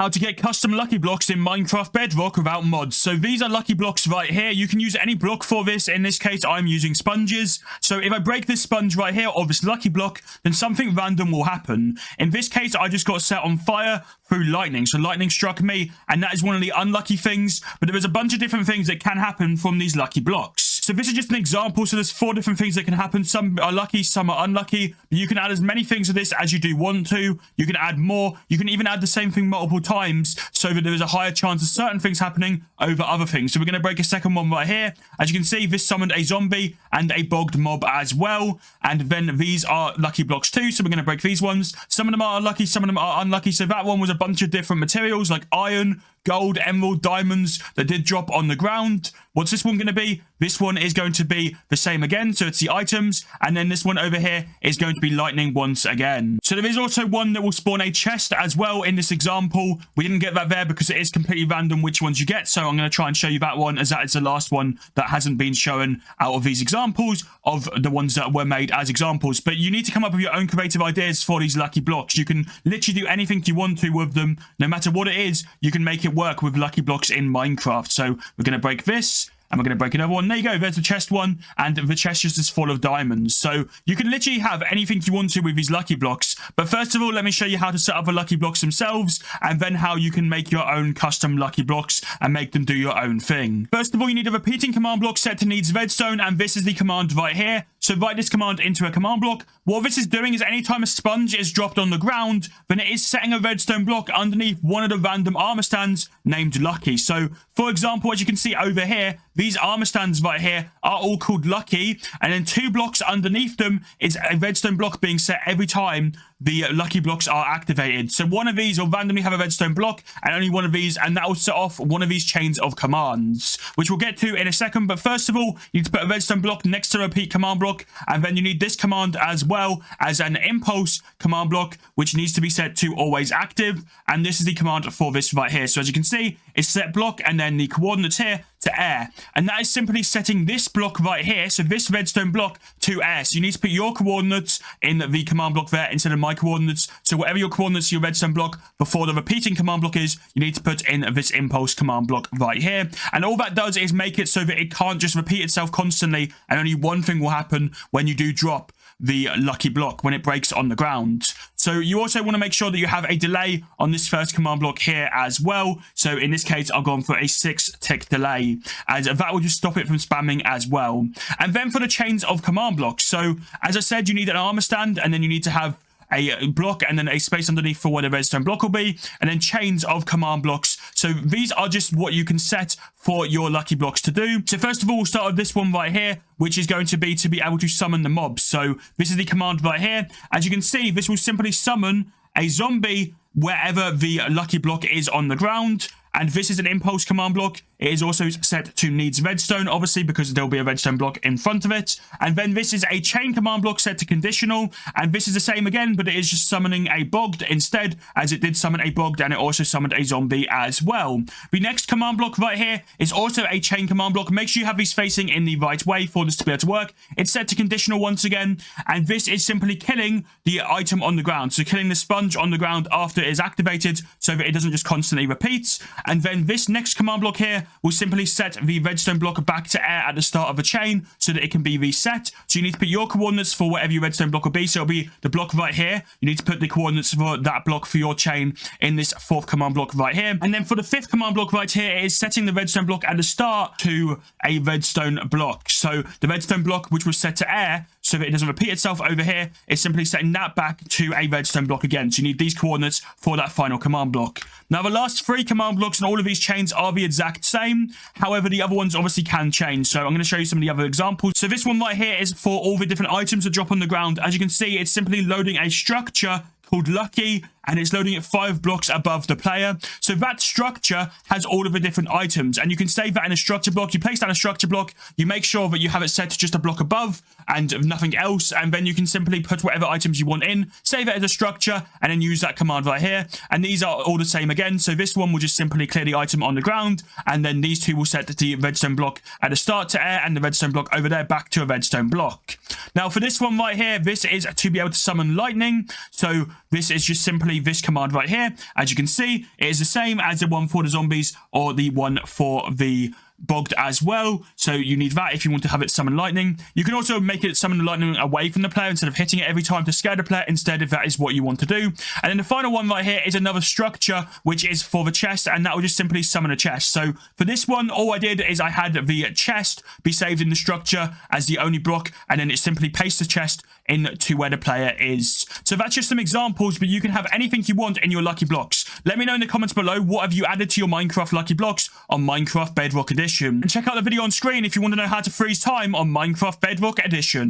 How to get custom lucky blocks in Minecraft Bedrock without mods. So these are lucky blocks right here. You can use any block for this. In this case, I'm using sponges. So if I break this sponge right here or this lucky block, then something random will happen. In this case, I just got set on fire through lightning. So lightning struck me, and that is one of the unlucky things. But there is a bunch of different things that can happen from these lucky blocks. So this is just an example. So there's 4 different things that can happen. Some are lucky, some are unlucky. But you can add as many things to this as you do want to. You can add more. You can even add the same thing multiple times so that there is a higher chance of certain things happening over other things. So we're going to break a second one right here. As you can see, this summoned a zombie and a bogged mob as well. And then these are lucky blocks too. So we're going to break these ones. Some of them are lucky, some of them are unlucky. So that one was a bunch of different materials like iron, gold, emerald, diamonds that did drop on the ground. What's this one going to be? This one is going to be the same again. So it's the items. And then this one over here is going to be lightning once again. So there is also one that will spawn a chest as well in this example. We didn't get that there because it is completely random which ones you get. So I'm going to try and show you that one, as that is the last one that hasn't been shown out of these examples of the ones that were made as examples. But you need to come up with your own creative ideas for these lucky blocks. You can literally do anything you want to with them. No matter what it is, you can make it work with lucky blocks in Minecraft. So we're going to break this. And we're going to break another one. There you go. There's the chest one. And the chest just is full of diamonds. So you can literally have anything you want to with these lucky blocks. But first of all, let me show you how to set up the lucky blocks themselves. And then how you can make your own custom lucky blocks and make them do your own thing. First of all, you need a repeating command block set to needs redstone. And this is the command right here. So write this command into a command block. What this is doing is anytime a sponge is dropped on the ground, then it is setting a redstone block underneath one of the random armor stands named Lucky. So, for example, as you can see over here, these armor stands right here are all called Lucky, and then 2 blocks underneath them is a redstone block being set every time the lucky blocks are activated. So one of these will randomly have a redstone block, and only one of these, and that will set off one of these chains of commands, which we'll get to in a second. But first of all, you need to put a redstone block next to a repeat command block, and then you need this command as well as an impulse command block, which needs to be set to always active. And this is the command for this right here. So as you can see, it's set block and then the coordinates here to air, and that is simply setting this block right here, so this redstone block, to air. So you need to put your coordinates in the command block there instead of my coordinates. So whatever your coordinates, your redstone block before the repeating command block is, you need to put in this impulse command block right here. And all that does is make it so that it can't just repeat itself constantly, and only one thing will happen when you do drop the lucky block, when it breaks on the ground. So you also want to make sure that you have a delay on this first command block here as well. So in this case, I've gone for a 6-tick delay, as that will just stop it from spamming as well. And then for the chains of command blocks. So as I said, you need an armor stand, and then you need to have a block and then a space underneath for where the redstone block will be, and then chains of command blocks. So these are just what you can set for your lucky blocks to do. So first of all, we'll start with this one right here, which is going to be able to summon the mobs. So this is the command right here. As you can see, this will simply summon a zombie wherever the lucky block is on the ground. And this is an impulse command block. It is also set to needs redstone, obviously, because there'll be a redstone block in front of it. And then this is a chain command block set to conditional. And this is the same again, but it is just summoning a bogged instead, as it did summon a bogged, and it also summoned a zombie as well. The next command block right here is also a chain command block. Make sure you have these facing in the right way for this to be able to work. It's set to conditional once again. And this is simply killing the item on the ground. So killing the sponge on the ground after it is activated, so that it doesn't just constantly repeat. And then this next command block here will simply set the redstone block back to air at the start of the chain so that it can be reset. So you need to put your coordinates for whatever your redstone block will be. So it'll be the block right here. You need to put the coordinates for that block for your chain in this 4th command block right here. And then for the 5th command block right here, it is setting the redstone block at the start to a redstone block. So the redstone block, which was set to air, so that it doesn't repeat itself over here, is simply setting that back to a redstone block again. So you need these coordinates for that final command block. Now, the last 3 command blocks and all of these chains are the exact same. However, the other ones obviously can change. So I'm going to show you some of the other examples. So this one right here is for all the different items that drop on the ground. As you can see, it's simply loading a structure called Lucky, and it's loading it 5 blocks above the player. So that structure has all of the different items, and you can save that in a structure block. You place down a structure block, you make sure that you have it set to just a block above and nothing else, and then you can simply put whatever items you want in, save it as a structure, and then use that command right here. And these are all the same again. So this one will just simply clear the item on the ground, and then these 2 will set the redstone block at the start to air, and the redstone block over there back to a redstone block. Now for this one right here, this is to be able to summon lightning. So this is just simply simply this command right here. As you can see, it is the same as the one for the zombies or the one for the bogged as well. So you need that if you want to have it summon lightning. You can also make it summon the lightning away from the player instead of hitting it every time to scare the player instead, if that is what you want to do. And then the final one right here is another structure, which is for the chest, and that will just simply summon a chest. So for this one, all I did is I had the chest be saved in the structure as the only block, and then it simply pastes the chest into where the player is. So that's just some examples, but you can have anything you want in your lucky blocks. Let me know in the comments below, what have you added to your Minecraft lucky blocks on Minecraft Bedrock Edition? And check out the video on screen if you want to know how to freeze time on Minecraft Bedrock Edition.